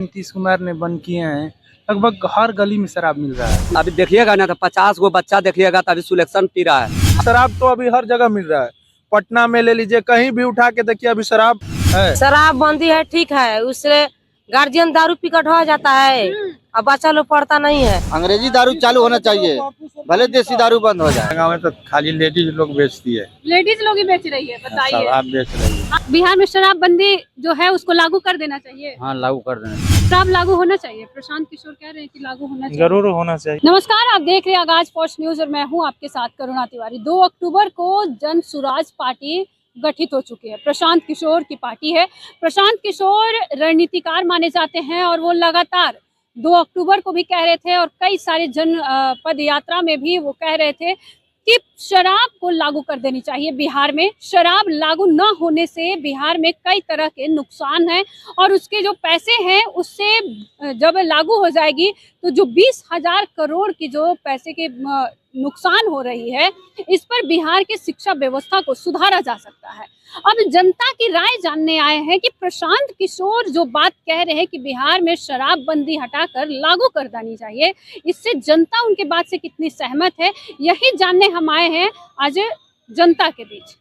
नीतीश कुमार ने बंद किए हैं। लगभग हर गली में शराब मिल रहा है। अभी देखिएगा ना तो 50 गो बच्चा देखिएगा तो अभी सुलेक्शन पी रहा है। शराब तो अभी हर जगह मिल रहा है। पटना में ले लीजिए, कहीं भी उठा के देखिए अभी शराब है। शराब बंदी है, ठीक है, उससे गार्जियन दारू पी कर ढह जाता है और बच्चा लोग पढ़ता नहीं है। अंग्रेजी दारू चालू होना चाहिए, भले देसी दारू बंद हो जाए। गाँव में तो खाली लेडीज लोग बेचती है। लेडीज लोग ही बेच रही है, बताइए। शराब बेच रही है। बिहार में शराबबंदी जो है उसको लागू कर देना चाहिए। हाँ, लागू कर देना। शराब लागू होना चाहिए। प्रशांत किशोर कह रहे हैं कि लागू होना चाहिए। जरूर होना चाहिए। नमस्कार, आप देख रहे हैं आगाज पोस्ट न्यूज और मैं हूं आपके साथ करुणा तिवारी। 2 अक्टूबर को जन सुराज पार्टी गठित हो चुकी है। प्रशांत किशोर की पार्टी है। प्रशांत किशोर रणनीतिकार माने जाते हैं और वो लगातार 2 अक्टूबर को भी कह रहे थे और कई सारे जन पद यात्रा में भी वो कह रहे थे कि शराब को लागू कर देनी चाहिए बिहार में। शराब लागू न होने से बिहार में कई तरह के नुकसान हैं और उसके जो पैसे हैं उससे जब लागू हो जाएगी तो जो 20,000 करोड़ की जो पैसे के नुकसान हो रही है, इस पर बिहार की शिक्षा व्यवस्था को सुधारा जा सकता है। अब जनता की राय जानने आए हैं कि प्रशांत किशोर जो बात कह रहे हैं कि बिहार में शराबबंदी हटाकर लागू कर देनी चाहिए, इससे जनता उनके बात से कितनी सहमत है, यही जानने हम आए हैं आज जनता के बीच।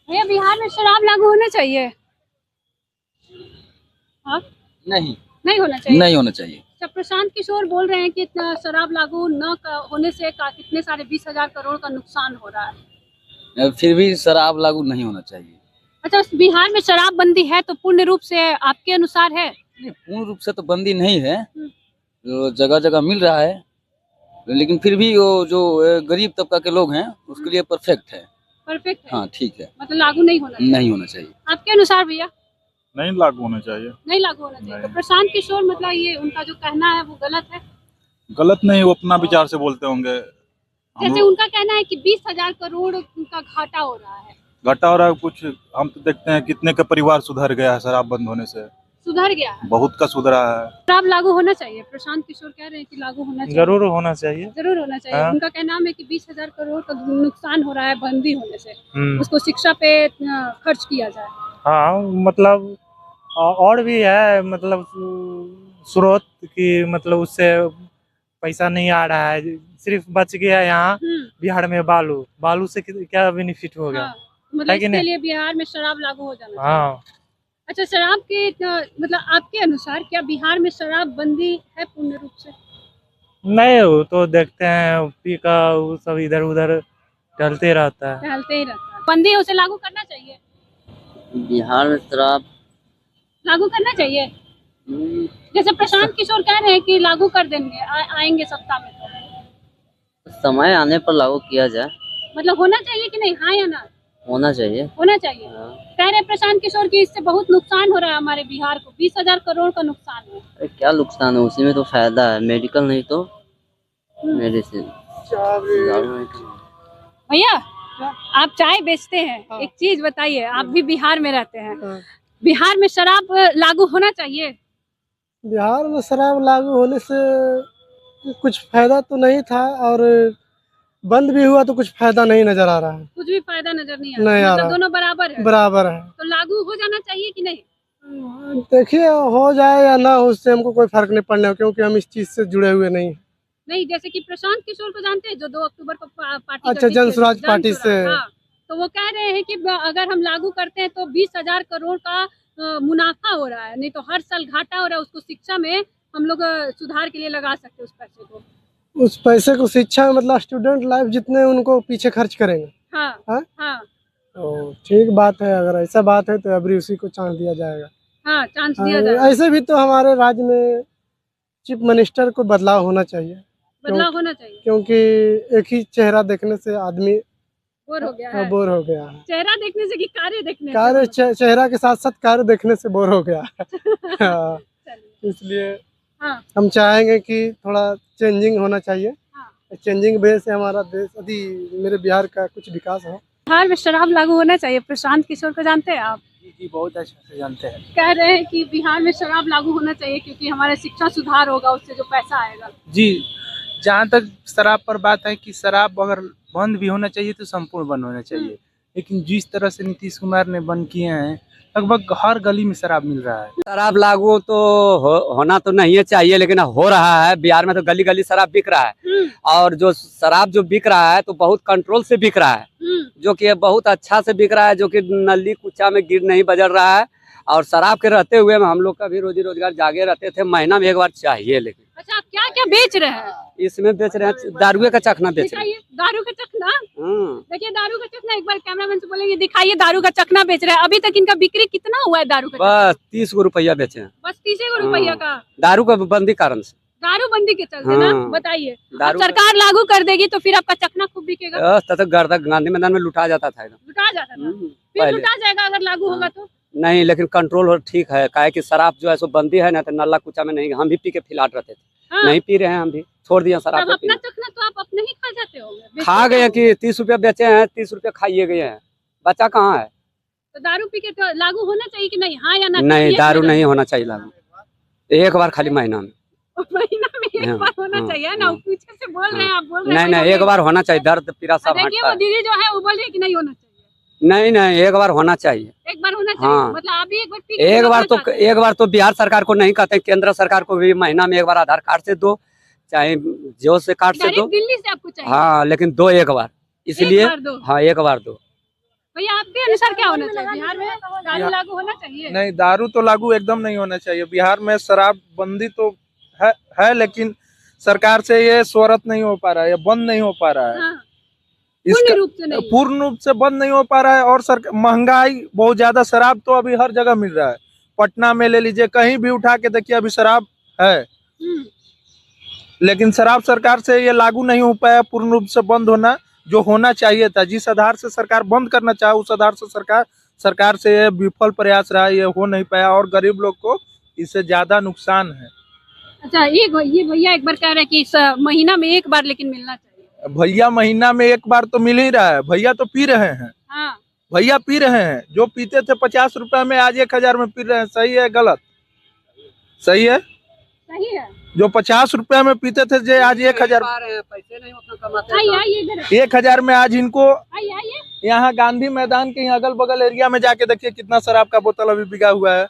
भैया, बिहार में शराब लागू होना चाहिए? हाँ? नहीं होना चाहिए। नहीं होना चाहिए। अच्छा, प्रशांत किशोर बोल रहे हैं कि शराब लागू न होने से कितने सारे 20,000 करोड़ का नुकसान हो रहा है। फिर भी शराब लागू नहीं होना चाहिए। अच्छा, बिहार में शराबबंदी है तो पूर्ण रूप से आपके अनुसार है? नहीं, पूर्ण रूप से तो बंदी नहीं है, तो जगह जगह मिल रहा है, लेकिन फिर भी वो जो गरीब तबका के लोग हैं उसके लिए परफेक्ट है। परफेक्ट है। हाँ, ठीक है। मतलब लागू नहीं होना चाहिए। नहीं होना चाहिए। आपके अनुसार भैया? नहीं लागू होना चाहिए। नहीं लागू होना चाहिए। तो प्रशांत किशोर मतलब ये उनका जो कहना है वो गलत है? गलत नहीं, वो अपना विचार से बोलते होंगे। जैसे उनका कहना है कि 20,000 करोड़ उनका घाटा हो रहा है। घाटा हो रहा है कुछ। हम तो देखते हैं कितने का परिवार सुधर गया है शराब बंद होने से। सुधर गया है, बहुत का सुधरा है। शराब लागू होना चाहिए। प्रशांत किशोर कह रहे हैं कि लागू होना चाहिए। जरूर होना चाहिए। जरूर होना चाहिए। हाँ। उनका कहना है कि 20,000 करोड़ का नुकसान हो रहा है बंदी होने से, उसको शिक्षा पे खर्च किया जाए। हाँ, मतलब और भी है, मतलब स्रोत की, मतलब उससे पैसा नहीं आ रहा है, सिर्फ बच गया यहाँ बिहार में बालू से क्या बेनिफिट हो गया। हाँ, मतलब इसके लिए बिहार में शराब लागू हो जाना चाहिए। हाँ। अच्छा, शराब के मतलब आपके अनुसार क्या बिहार में शराब बंदी है पूर्ण रूप से? नहीं, वो तो देखते हैं पी का वो सब इधर उधर टहलते रहता है। टहलते ही रहता है। बंदी है, उसे लागू करना चाहिए। बिहार में शराब लागू करना चाहिए। जैसे प्रशांत किशोर कह रहे हैं कि लागू कर देंगे, आएंगे सत्ता में तो समय आने पर लागू किया जाए। मतलब होना चाहिए कि नहीं? हाँ या ना? होना चाहिए। होना चाहिए। कह रहे प्रशांत किशोर की इससे बहुत नुकसान हो रहा है हमारे बिहार को, 20,000 करोड़ का नुकसान है। अरे क्या नुकसान है, उसी में तो फायदा है, मेडिकल नहीं तो मेडिसिन। भैया, आप चाय बेचते हैं। हाँ। एक चीज बताइए, आप भी बिहार में रहते हैं। हाँ। बिहार में शराब लागू होना चाहिए? बिहार में शराब लागू होने से कुछ फायदा तो नहीं था और बंद भी हुआ तो कुछ फायदा नहीं नजर आ रहा है। कुछ भी फायदा नजर नहीं आ रहा। मतलब दोनों बराबर है। बराबर है। तो लागू हो जाना चाहिए कि नहीं? देखिए, हो जाए या ना, उससे हमको कोई फर्क नहीं पड़ने, क्योंकि हम इस चीज से जुड़े हुए नहीं। नहीं, जैसे कि प्रशांत किशोर को जानते हैं जो 2 अक्टूबर को पार्टी। अच्छा, जन स्वराज पार्टी से। हाँ, तो वो कह रहे हैं कि अगर हम लागू करते हैं तो 20,000 करोड़ का मुनाफा हो रहा है, नहीं तो हर साल घाटा हो रहा है, उसको शिक्षा में हम लोग सुधार के लिए लगा सकते हैं उस पैसे को। उस पैसे को शिक्षा में, मतलब स्टूडेंट लाइफ जितने उनको पीछे खर्च करेंगे। हाँ, हाँ? हाँ। तो ठीक बात है, अगर ऐसा बात है तो अभी उसी को चांस दिया जाएगा। हाँ, चांस दिया जाएगा। ऐसे भी तो हमारे राज्य में चीफ मिनिस्टर को बदलाव होना चाहिए। बदलाव होना चाहिए, क्योंकि एक ही चेहरा देखने से आदमी बोर हो गया है। बोर हो गया है। चेहरा देखने से कि कार्य देखने से? चेहरा के साथ साथ कार्य देखने से बोर हो गया है। हाँ, इसलिए हाँ, हम चाहेंगे कि थोड़ा चेंजिंग होना चाहिए। हाँ। चेंजिंग वजह से हमारा देश, यदि मेरे बिहार का कुछ विकास हो। बिहार में शराब लागू होना चाहिए। प्रशांत किशोर को जानते हैं आप? जी, बहुत अच्छे से जानते हैं। कह रहे हैं कि बिहार में शराब लागू होना चाहिए क्योंकि हमारा शिक्षा सुधार होगा, उससे जो पैसा आएगा। जी, जहाँ तक शराब पर बात है कि शराब अगर बंद भी होना चाहिए तो संपूर्ण बंद होना चाहिए, लेकिन जिस तरह से नीतीश कुमार ने बंद किए हैं, लगभग हर गली में शराब मिल रहा है। शराब लागू तो होना तो नहीं चाहिए, लेकिन हो रहा है। बिहार में तो गली गली शराब बिक रहा है, और जो शराब जो बिक रहा है तो बहुत कंट्रोल से बिक रहा है, जो कि बहुत अच्छा से बिक रहा है, जो कि नली कुचा में गिर नहीं बजर रहा है। और शराब के रहते हुए हम लोग का भी रोजी रोजगार जागे रहते थे, महीना में एक बार चाहिए। लेकिन अच्छा, आप क्या क्या बेच रहे हैं? इसमें बेच रहे हैं दारुए का चखना बेच रहे हैं। दारू का चखना, देखिए दारू का चखना, एक बार कैमरामैन से बोलेंगे दिखाइए दारू का चखना बेच रहे हैं। अभी तक इनका बिक्री कितना हुआ है दारू का? बस 30 गो रुपया बेचे हैं, बस 30 रुपया का। दारू का बंदी कारण से, दारू बंदी के चलते ना, बताइए। दारू सरकार लागू कर देगी तो फिर आपका चखना खूब बिकेगा। तब गर्दा गांधी मैदान में लुटा जाता था, लुटा जाता था, फिर लुटा जाएगा अगर लागू होगा तो। नहीं, लेकिन कंट्रोल हो ठीक है। काहे कि शराब जो है सो बंदी है ना, तो नल्ला कुचा में नहीं। हम भी पी के फिलाट रहते थे, नहीं पी रहे हैं, हम भी छोड़ दिया शराब। अपना चखना तो आप अपने ही खा जाते होंगे। खा गए कि 30 रुपया बेचे हैं, 30 रुपया खाइए गए हैं, बच्चा कहाँ है? तो दारू पी के तो लागू होना चाहिए कि नहीं? हाँ या ना? नहीं, दारू नहीं होना चाहिए लागू, एक बार खाली महीना में। महीना में एक बार होना चाहिए ना? पीछे से बोल रहे हैं, आप बोल रहे हैं नहीं, एक बार होना चाहिए, दर्द पीड़ा सब देखिए हटता वो है। दीदी जो है वो बोल रही है कि नहीं होना चाहिए। नहीं, एक बार होना चाहिए, एक बार होना चाहिए। हाँ। मतलब आप भी एक बार पी के एक बार तो बिहार सरकार को नहीं कहते, केंद्र सरकार को भी महीना में एक बार आधार कार्ड से दो, चाहे जियो से कार्ड से दो। दिल्ली से आपको चाहिए? हाँ, लेकिन दो एक बार, इसलिए हाँ एक बार दो। भैया आपके अनुसार क्या होना चाहिए? बिहार में दारू लागू होना चाहिए? नहीं, दारू तो लागू एकदम नहीं होना चाहिए। बिहार में शराब बंदी तो है, लेकिन सरकार से ये स्वरत नहीं हो पा रहा है, ये बंद नहीं हो पा रहा है। हाँ। पूर्ण रूप से बंद नहीं हो पा रहा है। और महंगाई बहुत ज्यादा, शराब तो अभी हर जगह मिल रहा है। पटना में ले लीजिए, कहीं भी उठा के देखिए अभी शराब है, लेकिन शराब सरकार से ये लागू नहीं हो पाया पूर्ण रूप से बंद होना जो होना चाहिए था। जिस आधार से सरकार बंद करना चाहे उस आधार से सरकार से ये विफल प्रयास रहा, ये हो नहीं पाया, और गरीब लोग को इससे ज्यादा नुकसान है। अच्छा, ये भैया एक बार कह रहे हैं कि इस महीना में एक बार लेकिन मिलना चाहिए। भैया महीना में एक बार तो मिल ही रहा है, भैया तो पी रहे हैं। हाँ। भैया पी रहे हैं, जो पीते थे 50 रुपए में आज 1000 में पी रहे हैं। सही है गलत? सही है, सही है। जो 50 रुपए में पीते थे जो आज 1000 पैसे नहीं उतना कमाते, 1000 में आज इनको यहाँ गांधी मैदान के अगल बगल एरिया में जाके देखिए कितना शराब का बोतल अभी बिका हुआ है।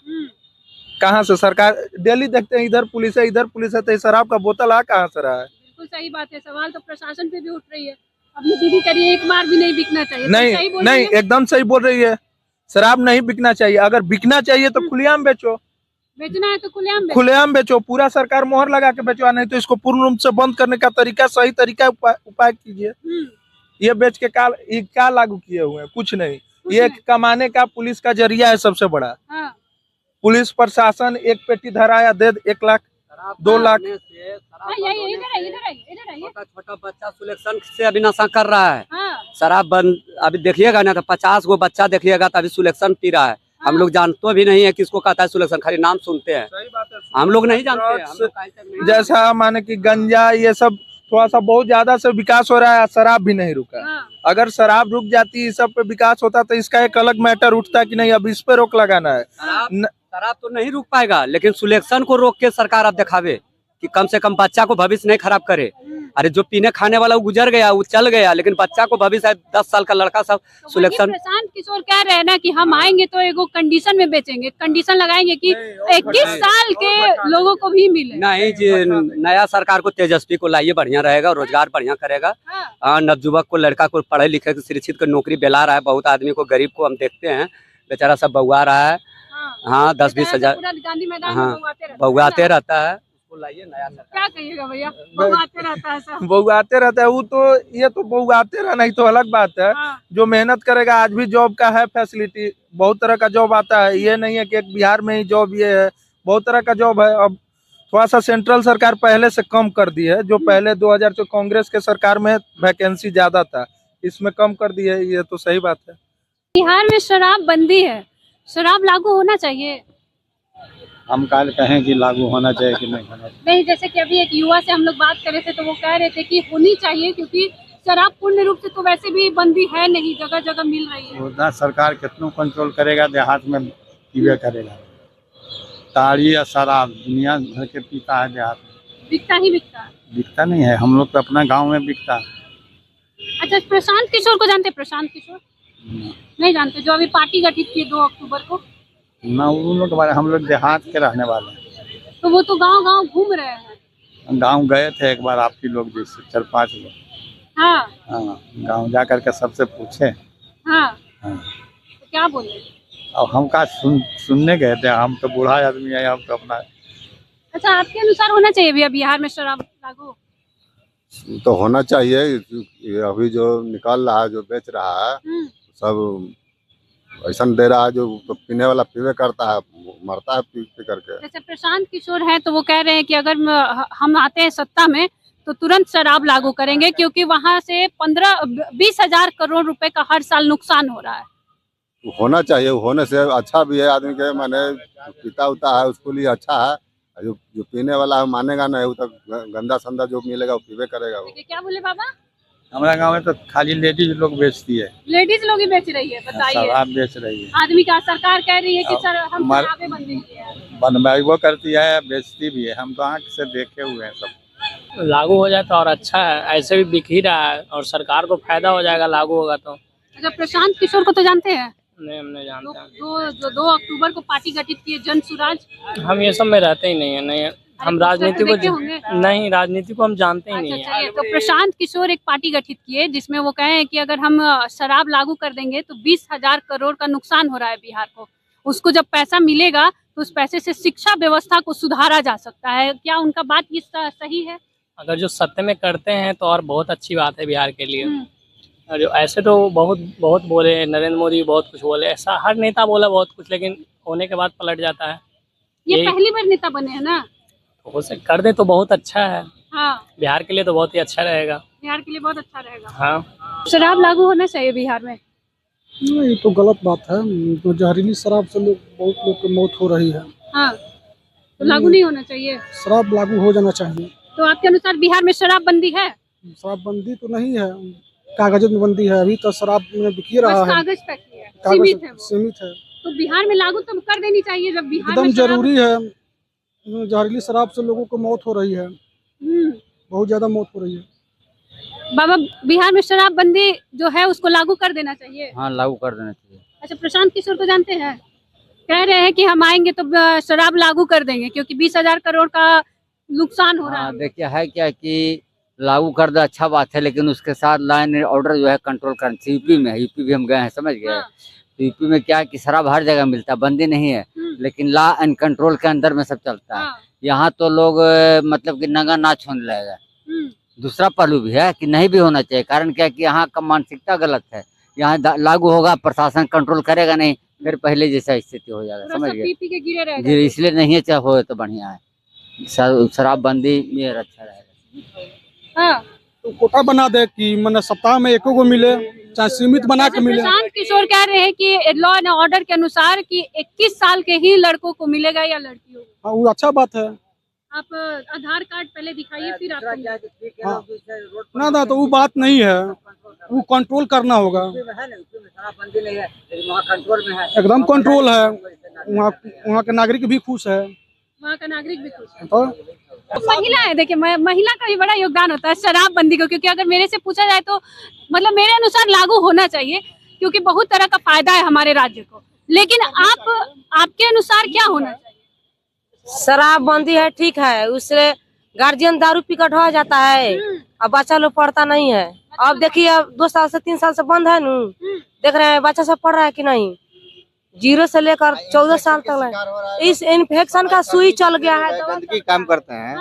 कहाँ से? सरकार डेली देखते हैं इधर पुलिस है, इधर पुलिस है, तो शराब का बोतल आ कहाँ से रहा है? बिल्कुल सही बात है। सवाल तो प्रशासन पे भी उठ रही है। अपनी दीदी कह रही है एक बार भी नहीं बिकना चाहिए। नहीं, एकदम सही बोल रही है। शराब नहीं बिकना चाहिए। अगर बिकना चाहिए तो खुलेआम बेचो, बेचना है तो खुलेआम बेचो, पूरा सरकार मोहर लगा के बेचो। नहीं तो इसको पूर्ण रूप से बंद करने का तरीका, सही तरीका उपाय कीजिए। ये बेच के क्या लागू किए हुए हैं? कुछ नहीं। ये कमाने का पुलिस का जरिया है सबसे बड़ा। पुलिस प्रशासन एक पेटी धराया दे 1 लाख 2 लाख। छोटा बच्चा सुलेक्शन से अभी नशा कर रहा है। शराब बंद अभी देखिएगा ना तो 50 गो बच्चा देखिएगा तो अभी सुलेक्शन पी रहा है। हम लोग जानते भी नहीं है किसको कहता है सुलेक्शन, खाली नाम सुनते हैं। सही बात है, हम लोग नहीं जानते। जैसा माने कि गंजा ये सब थोड़ा सा बहुत ज्यादा से विकास हो रहा है, शराब भी नहीं रुका। अगर शराब रुक जाती, इस सब पे विकास होता तो इसका एक अलग मैटर उठता कि नहीं अब इस पे रोक लगाना है। शराब तो नहीं रुक पाएगा, लेकिन सुलेक्शन को रोक के सरकार अब दिखावे कि कम से कम बच्चा को भविष्य नहीं खराब करे। अरे जो पीने खाने वाला वो गुजर गया, वो चल गया, लेकिन बच्चा को भविष्य 10 साल का लड़का सब सुलेक्शन। प्रशांत किशोर कह रहे हैं ना कि हम आएंगे तो एगो कंडीशन में बेचेंगे, कंडीशन लगाएंगे कि 21 साल के लोगों को भी मिले। नहीं जी, नया सरकार को तेजस्वी को लाइए, बढ़िया रहेगा, रोजगार बढ़िया करेगा। नवयुवक को, लड़का को पढ़े लिखे शिक्षित को नौकरी दिला रहा है। बहुत आदमी को, गरीब को हम देखते हैं, बेचारा सब बउआ रहा है। हाँ, 10-20 हजार बउआते रहता है। लाइए नया सरकार। क्या कहिएगा भैया? बउआते रहता है सब। बउआते रहता है वो तो, ये तो बउआते रहना ही तो अलग बात है। जो मेहनत करेगा, आज भी जॉब का है फैसिलिटी, बहुत तरह का जॉब आता है। ये नहीं है कि एक बिहार में ही जॉब ये है, बहुत तरह का जॉब है। अब थोड़ा सा सेंट्रल सरकार पहले से कम कर दी है। जो पहले 2000 कांग्रेस के सरकार में वैकेंसी ज्यादा था, इसमें कम कर दी है। ये तो सही बात है। बिहार में शराब बंदी है, शराब लागू होना चाहिए। हम कल कहें कि लागू होना चाहिए कि नहीं होना चाहिए? नहीं, जैसे कि अभी एक युवा से हम लोग बात कर रहे थे तो वो कह रहे थे कि होनी चाहिए, क्योंकि शराब पूर्ण रूप से तो वैसे भी बंदी है नहीं, जगह जगह मिल रही है। उतना सरकार कितना कंट्रोल करेगा, देहात में पीवे करेगा। ताड़ी या शराब दुनिया भर के पीता है देहात में। बिकता ही बिकता है। बिकता नहीं है, हम लोग तो अपना गाँव में बिकता है। अच्छा, प्रशांत किशोर को जानते? प्रशांत किशोर नहीं जानते, जो अभी पार्टी गठित की 2 अक्टूबर को। ना उन लोग हमारे, हम लोग देहात के रहने वाले हैं। तो वो तो गांव गांव घूम रहे हैं। गांव गए थे एक बार आपकी लोग, जैसे 4-5 लोग। हाँ हाँ, गांव जा करके सबसे पूछे। हाँ, हाँ, तो क्या बोले? और हम का सुनने गए थे, हम तो बूढ़ा आदमी है, हम तो अपना। अच्छा, आपके अनुसार होना चाहिए भैया बिहार में शराब लागू? तो होना चाहिए। ये अभी जो निकाल रहा है, जो बेच रहा है, सब ऐसा दे रहा है जो तो पीने वाला पीवे करता है, मरता है पी पी करके। जैसे प्रशांत किशोर हैं तो वो कह रहे हैं कि अगर हम आते हैं सत्ता में तो तुरंत शराब लागू करेंगे, क्योंकि वहां से 15-20 हजार करोड़ रुपए का हर साल नुकसान हो रहा है। होना चाहिए, होने से अच्छा भी है आदमी के, माने पीता उता है उसको लिए अच्छा है। जो पीने वाला है मानेगा नहीं, वो तो गंदा संदा जो मिलेगा वो पीवे करेगा वो। क्या बोले बाबा? हमारा गांव में तो खाली लेडीज लोग बेचती है। लेडीज लोग ही बेच रही है, बताइए। शराब बेच रही है। आदमी का सरकार कह रही है कि सर हम हमारे- शराबें बंद कीजिए। बनवाइबो करती है, बेचती भी है, हम तो आँख से देखे हुए हैं सब। लागू हो जाए तो और अच्छा है, ऐसे भी बिक ही रहा है और सरकार को फायदा हो जाएगा लागू होगा तो। अच्छा, प्रशांत किशोर को तो जानते हैं? नहीं, हम नहीं जानते हैं। 2 अक्टूबर को पार्टी गठित की है जन सुराज। हम ये सब में रहते ही नहीं है, नहीं हम राजनीति को देखे होंगे। नहीं, राजनीति को हम जानते ही नहीं अच्छा, है। चलिए, तो प्रशांत किशोर एक पार्टी गठित किए जिसमें वो कहे हैं कि अगर हम शराब लागू कर देंगे तो 20 हजार करोड़ का नुकसान हो रहा है बिहार को। उसको जब पैसा मिलेगा तो उस पैसे से शिक्षा व्यवस्था को सुधारा जा सकता है। क्या उनका बात ये सही है? अगर जो सत्य में करते हैं तो और बहुत अच्छी बात है बिहार के लिए। और जो ऐसे तो बहुत बोले, नरेंद्र मोदी बहुत कुछ बोले, ऐसा हर नेता बोला बहुत कुछ, लेकिन होने के बाद पलट जाता है। ये पहली बार नेता बने हैं ना? हो सके कर दे तो बहुत अच्छा है। हाँ, बिहार के लिए तो बहुत ही अच्छा रहेगा। बिहार के लिए बहुत अच्छा रहेगा। हाँ, शराब लागू होना चाहिए बिहार में? ये तो गलत बात है। तो जहरीली शराब से बहुत लोग की मौत हो रही है। हाँ, तो लागू नहीं होना चाहिए। शराब लागू हो जाना चाहिए। तो आपके अनुसार बिहार में शराब बंदी है? शराब बंदी तो नहीं है, कागजों में बंदी है। अभी तो शराब में बिक ही रहा बस है, कागज पे की है, सीमित है वो। सीमित है। तो बिहार में लागू तो कर देनी चाहिए जब बिहार एकदम में शराब- जरूरी है। जहरीली शराब से लोगों को मौत हो रही है, बहुत ज्यादा मौत हो रही है। बाबा, बिहार में शराब बंदी जो है उसको लागू कर देना चाहिए। हाँ, लागू कर देना चाहिए। अच्छा, प्रशांत किशोर को जानते हैं? कह रहे हैं कि हम आएंगे तो शराब लागू कर देंगे क्योंकि 20 हजार करोड़ का नुकसान हो रहा हाँ, है। देखिए है क्या कि लागू कर दे अच्छा बात है, लेकिन उसके साथ लाइन एंड ऑर्डर जो है कंट्रोल करना चाहिए। यूपी में है, यूपी भी हम गए हैं, समझ गए। हाँ। तो यूपी में क्या है कि शराब हर जगह मिलता है, बंदी नहीं है, लेकिन लॉ एंड कंट्रोल के अंदर में सब चलता है। हाँ। यहाँ तो लोग मतलब कि नंगा नाच होने लगेगा। हम्म। दूसरा पहलू भी है कि नहीं भी होना चाहिए, कारण क्या है कि यहाँ का मानसिकता गलत है। यहाँ लागू होगा, प्रशासन कंट्रोल करेगा नहीं, फिर पहले जैसा स्थिति हो जाएगा, समझ गए। पी के गिरे रह जी, जाएंगे। इसलिए नहीं है, चाहे हो तो बढ़िया है। शराबबंदी ये अच्छा रहेगा। हाँ। तो कोटा बना दे कि मैंने सप्ताह में एको को मिले, चाहे सीमित बना के मिले। प्रशांत किशोर कह रहे हैं कि लॉ एंड ऑर्डर के अनुसार कि 21 साल के ही लड़कों को मिलेगा या लड़कियों को। हाँ, वो अच्छा बात है। आप आधार कार्ड पहले दिखाइए फिर आपको मिलेगा। हाँ। ना तो वो बात नहीं है, वो कंट्रोल करना होगा। एकदम कंट्रोल है। वहाँ के नागरिक भी खुश है। वहाँ का नागरिक भी खुश है। तो महिला है, देखिए महिला का भी बड़ा योगदान होता है शराबबंदी को, क्योंकि अगर मेरे से पूछा जाए तो मतलब मेरे अनुसार लागू होना चाहिए, क्योंकि बहुत तरह का फायदा है हमारे राज्य को। लेकिन आपके अनुसार क्या होना चाहिए? शराब बंदी है, ठीक है, उससे गार्जियन दारू पी कर ढह जाता है, अब बच्चा लोग पढ़ता नहीं है। अब देखिए, अब 2 साल से 3 साल से बंद है नू, देख रहे हैं बच्चा सब पढ़ रहा है कि नहीं। 0 से लेकर 14 साल तक इस इन्फेक्शन का सुई चल गया है। गंदगी काम करते हैं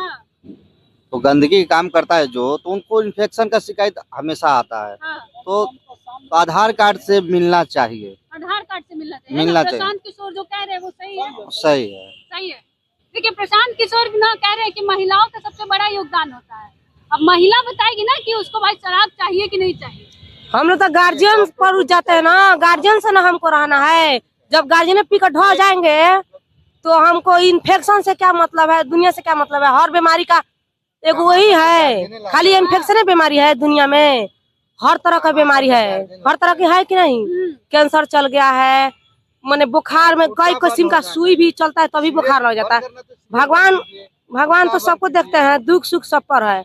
तो गंदगी काम करता है जो, तो उनको इन्फेक्शन का शिकायत हमेशा आता है। तो आधार कार्ड से मिलना चाहिए। आधार कार्ड से मिलना चाहिए। प्रशांत किशोर जो कह रहे हैं वो सही है? सही है, सही है। देखिए, प्रशांत किशोर ना कह रहे हैं कि महिलाओं का सबसे बड़ा योगदान होता है। अब महिला बताएगी ना कि उसको भाई शराब चाहिए कि नहीं चाहिए। हम लोग तो गार्जियन पर उठ जाते हैं ना, गार्जियन से ना हमको रहना है। जब गार्जियन पी कर ढह जाएंगे तो हमको इन्फेक्शन से क्या मतलब है, दुनिया से क्या मतलब है। हर बीमारी का एक वही है, खाली इन्फेक्शन बीमारी है दुनिया में, हर तरह का बीमारी है, हर तरह की है कि नहीं। कैंसर चल गया है, माने बुखार में कई किस्म का सुई भी चलता है तभी बुखार लग जाता है। भगवान तो सबको देखते हैं, दुख सुख सब पर है।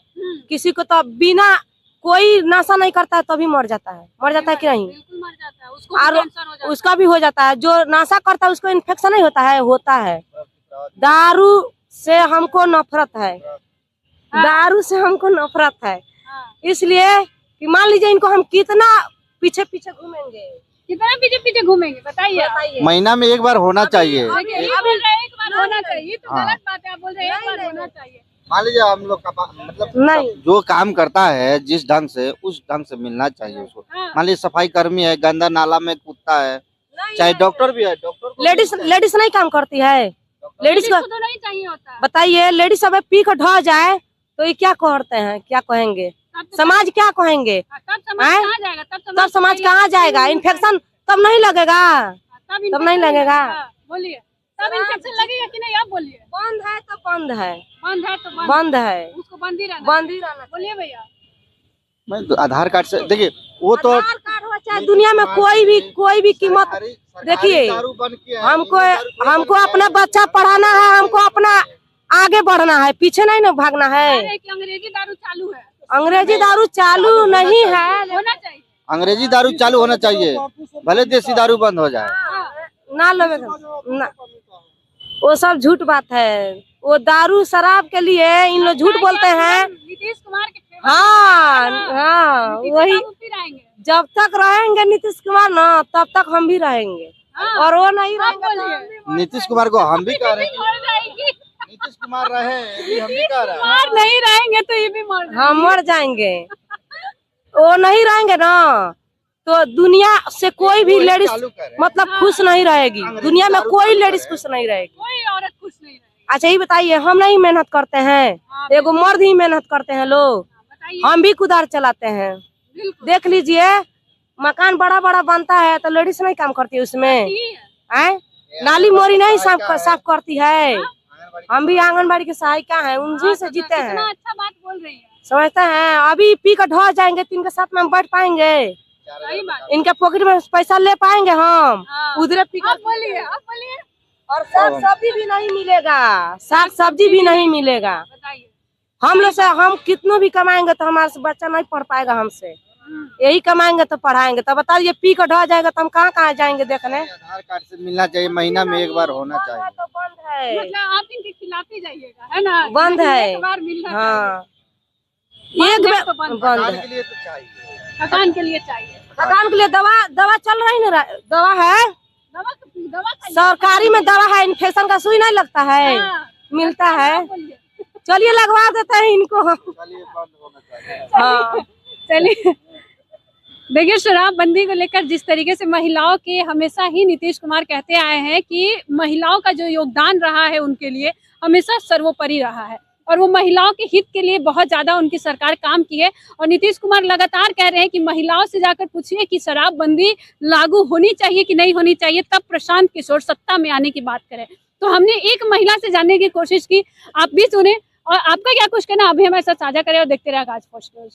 किसी को तो बिना कोई नशा नहीं करता है तो भी मर जाता है कि नहीं? बिल्कुल मर जाता है, उसको भी और कैंसर हो जाता है। उसका भी हो जाता है। जो नशा करता है उसको इन्फेक्शन नहीं होता है। दारू से हमको नफरत है, दारू से हमको नफरत है। इसलिए कि मान लीजिए इनको हम कितना पीछे पीछे घूमेंगे, कितना पीछे पीछे घूमेंगे बताइए। महीना में एक बार होना चाहिए। देखिए, ये बोल रहे हैं एक बार होना चाहिए, ये तो हाँ। गलत बात है। आप बोल रहे हैं एक बार होना चाहिए। मान लीजिए हम लोग का मतलब नहीं। जो काम करता है जिस ढंग से उस ढंग से मिलना चाहिए उसको। मान लीजिए सफाई कर्मी है, गंदा नाला में कूदता है, चाहे डॉक्टर भी है, डॉक्टर लेडीज नहीं काम करती है। लेडीज को तो नहीं चाहिए होता। बताइए, लेडीज सब पी कर ढह जाए तो ये क्या कहते हैं, क्या कहेंगे? समाज क्या कहेंगे? तब समाज कहाँ जाएगा? तब समाज कहाँ जाएगा? इन्फेक्शन तब नहीं लगेगा, तब नहीं लगेगा। बोलिए, तब इन्फेक्शन लगेगा कि नहीं? आप बोलिए। बंद है तो बंद है, बंद है तो बंद है, उसको बंद ही रहना। बंद ही रहना। बोलिए भैया। मैं तो आधार कार्ड से देखिए वो तो आधार कार्ड हो चाहे दुनिया में कोई भी कीमत। देखिए, हमको अपना बच्चा पढ़ाना है, हमको अपना आगे बढ़ना है, पीछे नहीं ना भागना है। कि अंग्रेजी दारू चालू है, अंग्रेजी दारू चालू नहीं है, होना चाहिए। अंग्रेजी दारू चालू होना चाहिए, भले देसी दारू बंद हो जाए। ना ना, वो सब झूठ बात है। वो दारू शराब के लिए इन लोग झूठ बोलते हैं। नीतीश कुमार के हाँ वही। रहेंगे जब तक रहेंगे नीतीश कुमार ना तब तक हम भी रहेंगे, और वो नहीं रहेंगे। नीतीश कुमार को हम भी कह रहे हैं, नीतीश कुमार रहे ये हम भी कह रहे हैं। कुमार नहीं रहेंगे तो ये भी हम मर जाएंगे। वो नहीं रहेंगे ना तो दुनिया से कोई भी लेडीज मतलब खुश नहीं रहेगी। दुनिया में कोई लेडीज खुश नहीं रहेगी, कोई औरत खुश नहीं रहेगी। अच्छा ये बताइए, हम नहीं मेहनत करते हैं? एगो मर्द ही मेहनत करते हैं लोग, हम भी कुदार चलाते हैं। देख लीजिए, मकान बड़ा बड़ा बनता है तो लेडीज नहीं काम करती है उसमें, नाली मोरी नहीं साफ करती है। हम भी आंगनबाड़ी की सहायिका हैं, उन्हीं से जीते हैं। अच्छा बात बोल रही है, समझते हैं। अभी पी कर ढह जाएंगे तो इनके साथ में हम बैठ पाएंगे? इनके पॉकेट में पैसा ले पाएंगे हम? उधर पी कर बोलिए, आप बोलिए। और साग सब्जी भी नहीं मिलेगा, साग सब्जी भी नहीं मिलेगा। हम लोग से हम कितनों भी कमाएंगे तो हमारे बच्चा नहीं पढ़ पाएगा हमसे। यही कमाएंगे तो पढ़ाएंगे। तो बताइए, पी कर ढह जाएगा तो हम कहाँ कहाँ जाएंगे देखने? आधार कार्ड से मिलना चाहिए, महीना में एक बार होना चाहिए। तो बंद है, मतलब आप इनके खिलाफ ही जाइएगा, है ना? बंद है। एक बार मिलना हाँ, चाहिए। एक बार तो बंद बंद थकान है। के लिए तो चाहिए, थकान के लिए चाहिए। थकान के लिए दवा चल रही ना, दवा है, दवा सरकारी में दवा है। इन्फेक्शन का सुई नहीं लगता है, मिलता है। चलिए लगवा देते हैं इनको। हाँ चलिए, देखिए, शराबबंदी को लेकर जिस तरीके से महिलाओं के हमेशा ही नीतीश कुमार कहते आए हैं कि महिलाओं का जो योगदान रहा है उनके लिए हमेशा सर्वोपरि रहा है, और वो महिलाओं के हित के लिए बहुत ज्यादा उनकी सरकार काम की है। और नीतीश कुमार लगातार कह रहे हैं कि महिलाओं से जाकर पूछिए कि शराबबंदी लागू होनी चाहिए कि नहीं होनी चाहिए, तब प्रशांत किशोर सत्ता में आने की बात करें। तो हमने एक महिला से जानने की कोशिश की, आप भी सुने और आपका क्या कुछ कहना अभी हमारे साथ साझा करें और देखते रहे आज फर्स्ट न्यूज।